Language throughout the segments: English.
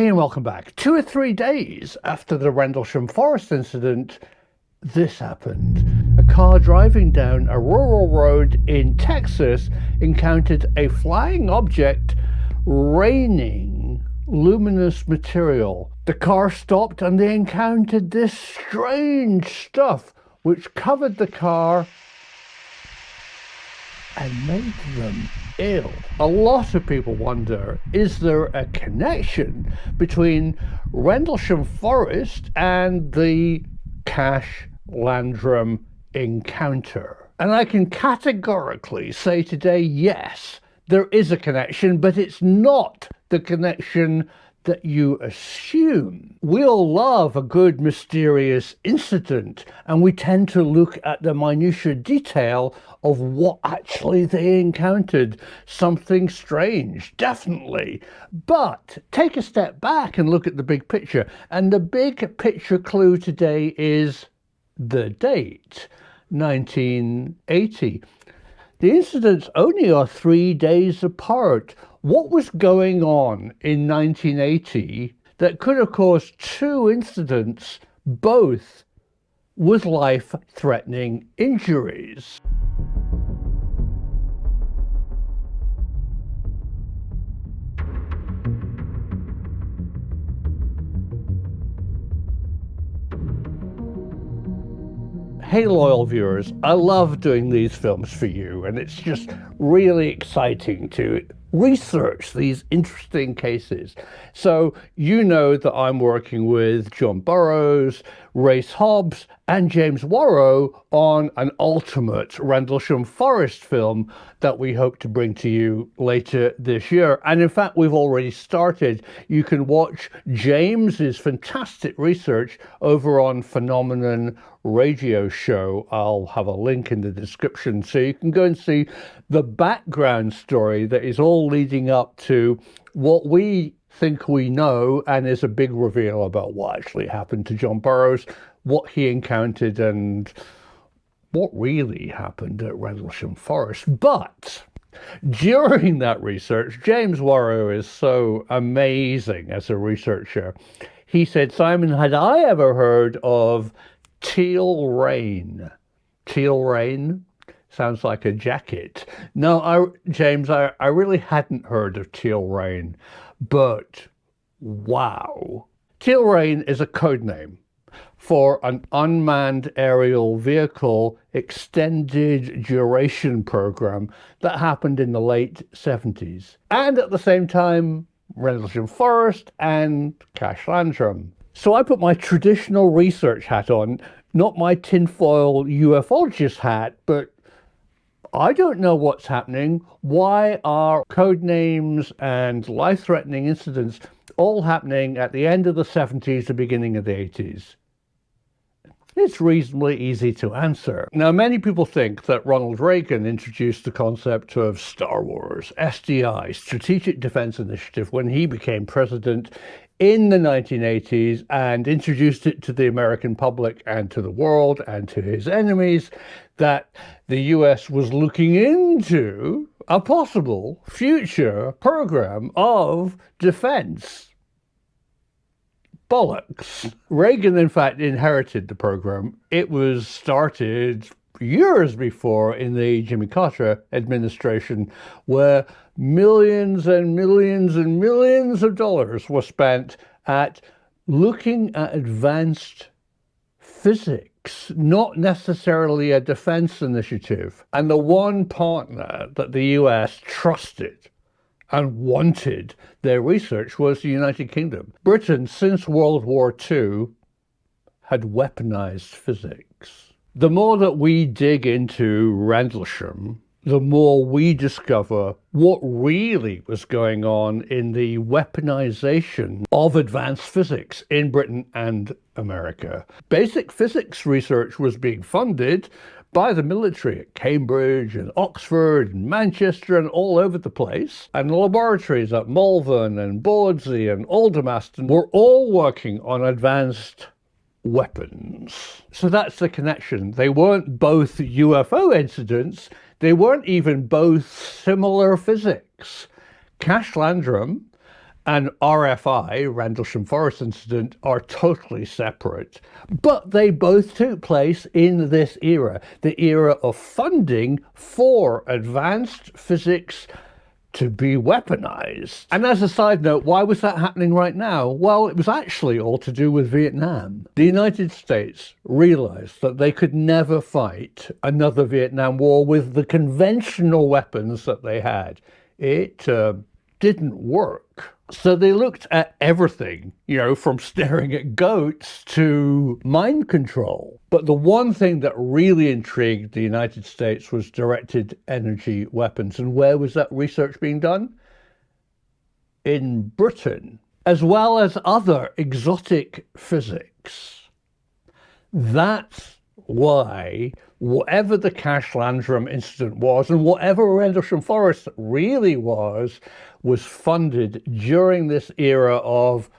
Hey and welcome back. 2 or 3 days after the Rendlesham forest incident, this happened. A car driving down a rural road in Texas encountered a flying object raining luminous material. The car stopped and they encountered this strange stuff which covered the car and made them ill. A lot of people wonder, is there a connection between Rendlesham Forest and the Cash Landrum encounter? And I can categorically say today, yes, there is a connection, but it's not the connection that you assume. We all love a good mysterious incident, and we tend to look at the minutiae detail of what actually they encountered. Something strange, definitely. But take a step back and look at the big picture. And the big picture clue today is the date, 1980. The incidents only are 3 days apart. What was going on in 1980 that could have caused two incidents, both with life-threatening injuries? Hey loyal viewers, I love doing these films for you, and it's just really exciting to research these interesting cases. So you know that I'm working with John Burroughs, Race Hobbs and James Warrow on an ultimate Rendlesham Forest film that we hope to bring to you later this year. And in fact, we've already started. You can watch James's fantastic research over on Phenomenon radio show. I'll have a link in the description so you can go and see the background story that is all leading up to what we think we know, and is a big reveal about what actually happened to John Burroughs, what he encountered, and what really happened at Rendlesham Forest. But during that research, James Warrow is so amazing as a researcher. He said, Simon, had I ever heard of Teal Rain? Teal Rain? Sounds like a jacket. No, James, I really hadn't heard of Teal Rain, but wow. Teal Rain is a code name for an unmanned aerial vehicle extended duration program that happened in the late 70s. And at the same time, Rendlesham Forest and Cash Landrum. So I put my traditional research hat on, not my tinfoil ufologist hat, but I don't know what's happening. Why are code names and life-threatening incidents all happening at the end of the 70s, the beginning of the 80s? It's reasonably easy to answer. Now, many people think that Ronald Reagan introduced the concept of Star Wars, SDI, Strategic Defense Initiative, when he became president in the 1980s and introduced it to the American public and to the world and to his enemies, that the US was looking into a possible future program of defense. Bollocks. Reagan, in fact, inherited the program. It was started years before in the Jimmy Carter administration, where millions and millions and millions of dollars were spent at looking at advanced physics, not necessarily a defense initiative. And the one partner that the US trusted and wanted their research was the United Kingdom. Britain, since World War II, had weaponized physics. The more that we dig into Rendlesham, the more we discover what really was going on in the weaponization of advanced physics in Britain and America. Basic physics research was being funded by the military at Cambridge and Oxford and Manchester and all over the place. And the laboratories at Malvern and Bawdsey and Aldermaston were all working on advanced weapons. So that's the connection. They weren't both UFO incidents. They weren't even both similar physics. Cash Landrum and RFI, Rendlesham Forest Incident, are totally separate. But they both took place in this era, the era of funding for advanced physics to be weaponized. And as a side note, why was that happening right now? Well, it was actually all to do with Vietnam. The United States realized that they could never fight another Vietnam War with the conventional weapons that they had. It didn't work. So they looked at everything, from staring at goats to mind control. But the one thing that really intrigued the United States was directed energy weapons. And where was that research being done? In Britain, as well as other exotic physics. That's why whatever the Cash Landrum incident was, and whatever Rendlesham Forest really was funded during this era of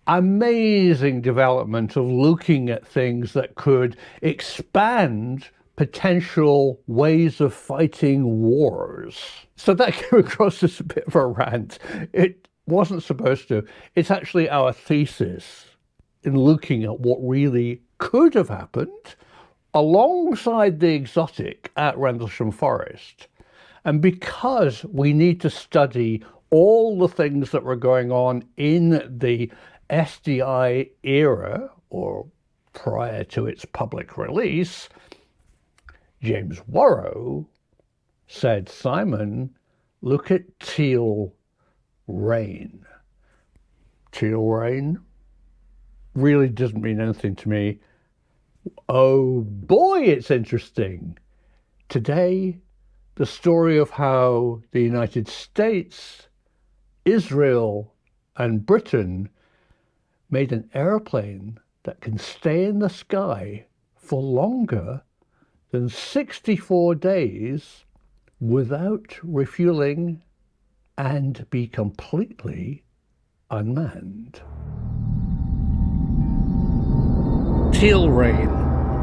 amazing development of looking at things that could expand potential ways of fighting wars. So that came across as a bit of a rant. It wasn't supposed to. It's actually our thesis in looking at what really could have happened alongside the exotic at Rendlesham Forest. And because we need to study all the things that were going on in the SDI era, or prior to its public release, James Worrow said, Simon, look at Teal Rain. Teal Rain really doesn't mean anything to me. Oh boy, it's interesting. Today, the story of how the United States, Israel, and Britain made an airplane that can stay in the sky for longer than 64 days without refueling and be completely unmanned. Teal Rain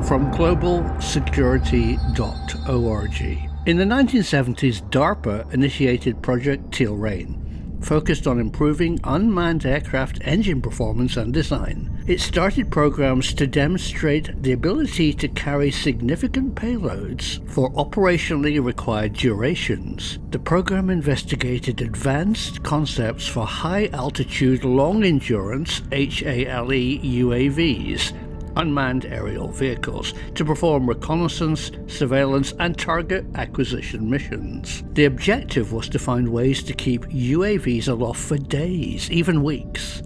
from globalsecurity.org. In the 1970s, DARPA initiated Project Teal Rain, focused on improving unmanned aircraft engine performance and design. It started programs to demonstrate the ability to carry significant payloads for operationally required durations. The program investigated advanced concepts for high-altitude, long-endurance HALE UAVs, unmanned aerial vehicles, to perform reconnaissance, surveillance, and target acquisition missions. The objective was to find ways to keep UAVs aloft for days, even weeks.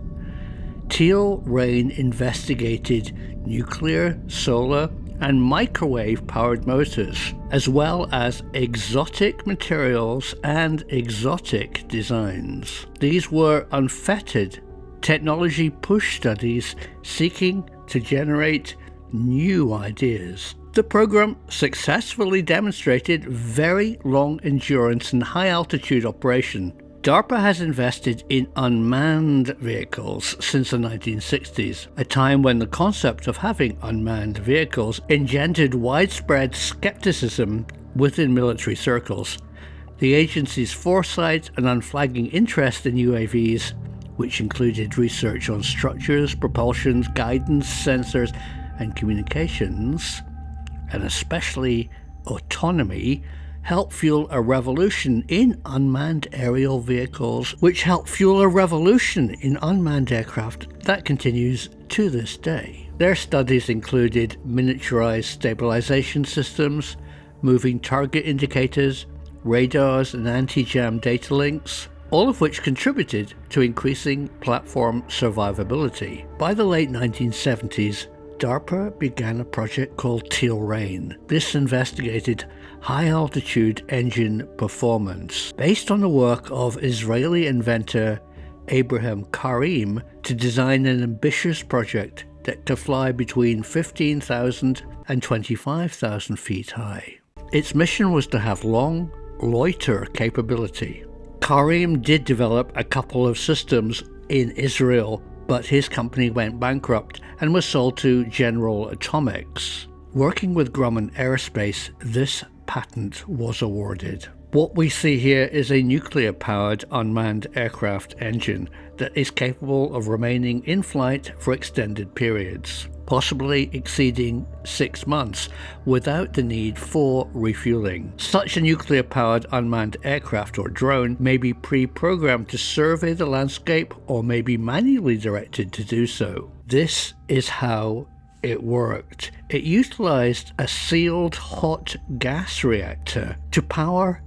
Teal Rain investigated nuclear, solar, and microwave-powered motors, as well as exotic materials and exotic designs. These were unfettered technology push studies seeking to generate new ideas. The program successfully demonstrated very long endurance and high altitude operation. DARPA has invested in unmanned vehicles since the 1960s, a time when the concept of having unmanned vehicles engendered widespread skepticism within military circles. The agency's foresight and unflagging interest in UAVs, which included research on structures, propulsion, guidance, sensors, and communications, and especially autonomy, helped fuel a revolution in unmanned aerial vehicles, which helped fuel a revolution in unmanned aircraft that continues to this day. Their studies included miniaturized stabilization systems, moving target indicators, radars, and anti-jam data links, all of which contributed to increasing platform survivability. By the late 1970s, DARPA began a project called Teal Rain. This investigated high-altitude engine performance, based on the work of Israeli inventor Abraham Karim, to design an ambitious project that could fly between 15,000 and 25,000 feet high. Its mission was to have long loiter capability. Karim did develop a couple of systems in Israel, but his company went bankrupt and was sold to General Atomics. Working with Grumman Aerospace, this patent was awarded. What we see here is a nuclear-powered unmanned aircraft engine that is capable of remaining in flight for extended periods, possibly exceeding 6 months, without the need for refueling. Such a nuclear-powered unmanned aircraft or drone may be pre-programmed to survey the landscape or may be manually directed to do so. This is how it worked. It utilized a sealed hot gas reactor to power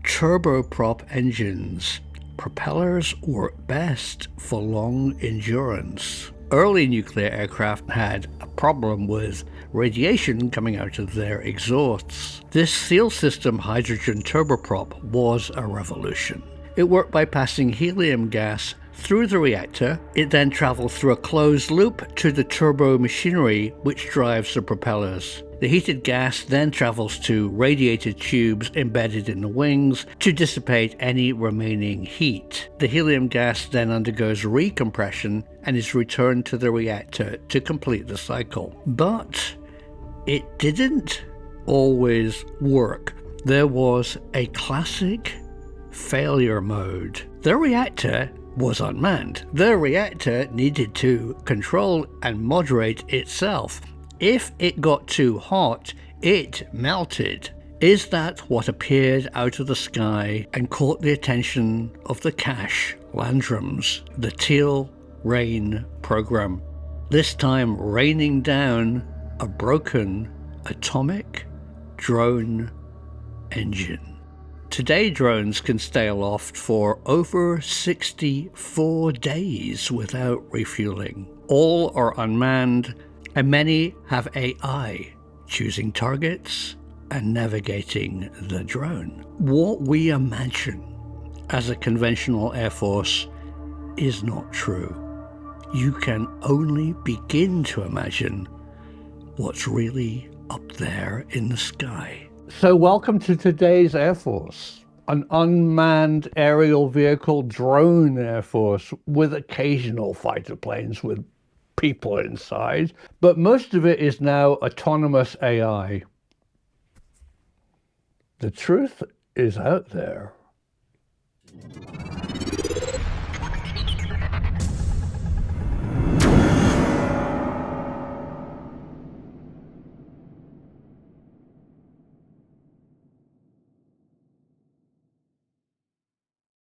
turboprop engines. Propellers work best for long endurance. Early nuclear aircraft had a problem with radiation coming out of their exhausts. This seal system hydrogen turboprop was a revolution. It worked by passing helium gas through the reactor. It then travels through a closed loop to the turbo machinery which drives the propellers. The heated gas then travels to radiated tubes embedded in the wings to dissipate any remaining heat. The helium gas then undergoes recompression and is returned to the reactor to complete the cycle. But it didn't always work. There was a classic failure mode. The reactor was unmanned. The reactor needed to control and moderate itself. If it got too hot, it melted. Is that what appeared out of the sky and caught the attention of the Cash Landrums, the Teal Rain program? This time raining down a broken atomic drone engine. Today, drones can stay aloft for over 64 days without refueling. All are unmanned, and many have AI, choosing targets and navigating the drone. What we imagine as a conventional Air Force is not true. You can only begin to imagine what's really up there in the sky. So welcome to today's Air Force, an unmanned aerial vehicle drone Air Force with occasional fighter planes with people inside, but most of it is now autonomous AI. The truth is out there.